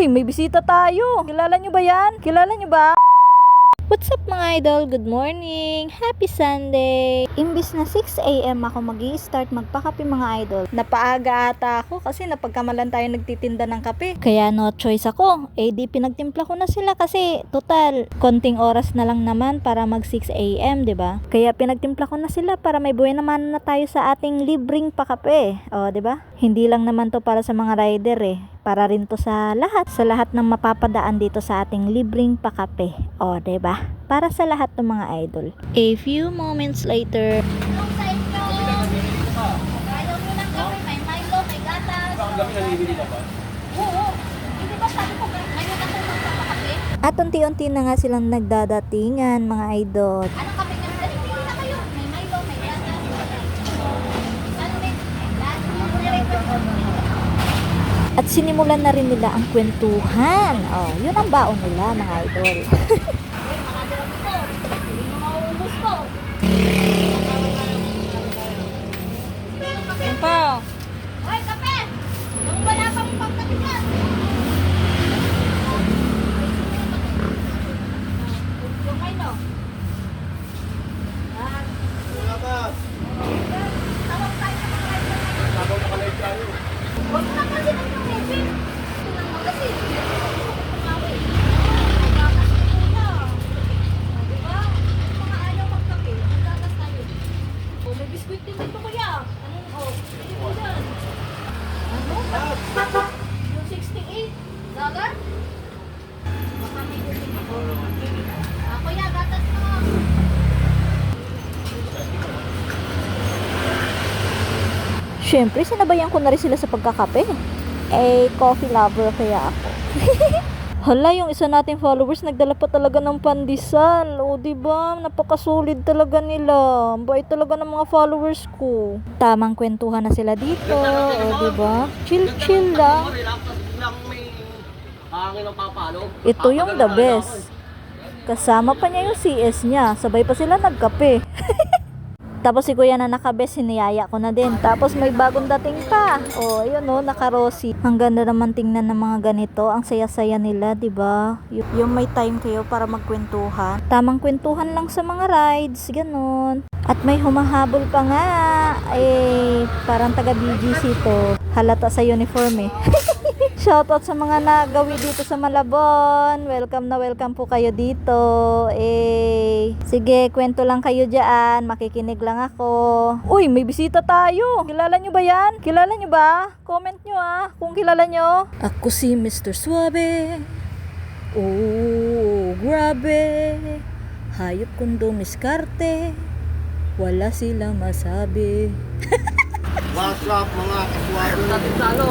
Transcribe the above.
Uy, may bisita tayo. Kilala nyo ba yan? Kilala nyo ba? What's up mga idol? Good morning! Happy Sunday! Imbis na 6 AM ako mag-i-start magpakape mga idol. Napaaga ata ako kasi napagkamalan tayo nagtitinda ng kape. Kaya no choice ako. Di pinagtimpla ko na sila kasi total, konting oras na lang naman para mag 6 AM, 'di ba? Kaya pinagtimpla ko na sila para may buhay naman na tayo sa ating libreng pakape. O, 'di ba? Hindi lang naman to para sa mga rider para rin to sa lahat ng mapapadaan dito sa ating libreng pakape. O, 'di ba? Para sa lahat ng mga idol. A few moments later, at unti-unti na nga silang nagdadatingan mga idol. Ano kami nga? Hindi na kayo. May Milo, may gatas. Ano may At sinimulan na rin nila ang kwentuhan. Oh, yun ang baon nila mga idol. mauubos ko. Yan pa. Hoy, kape! Kung wala pang pagkatigan. Yung Milo. Tawag tayo ng mga ito. Huwag na kasi ng pamilya. Ito lang kasi. May gatas ko na. Diba? Yung mga ayaw magkape, may gatas tayo. Oh, may biskuit din dito kuya. Anong, hindi po dyan. Ano? Yung 68. Dagat? Baka may gusto ko. Kuya, gatas mo. Syempre, sinabayan ko na rin sila sa pagkakape. Coffee lover kaya ako. Hala, yung isa nating followers nagdala pa talaga ng pandesal. O, diba? Napakasolid talaga nila. Ang bait talaga ng mga followers ko. Tamang kwentuhan na sila dito. O, diba? Chill-chill lang. Ito yung the best. Kasama pa niya yung CS niya. Sabay pa sila nagkape. Tapos si kuya na nakabes, siniyaya ko na din. Tapos may bagong dating pa. O, ayun o, naka-rosy. Ang ganda naman tingnan ng mga ganito. Ang saya-saya nila, ba diba? Yung may time kayo para magkwentuhan. Tamang kwentuhan lang sa mga rides, ganun. At may humahabol pa nga. Parang taga-BGC to. Halata sa uniform Shoutout sa mga nagawi dito sa Malabon. Welcome na welcome po kayo dito. Sige, kwento lang kayo dyan. Makikinig lang ako. Uy, may bisita tayo. Kilala nyo ba yan? Kilala nyo ba? Comment nyo kung kilala nyo. Ako si Mr. Suave. Oh, grabe. Hayop kong dumiskarte. Wala silang masabi. What's up mga kaswado?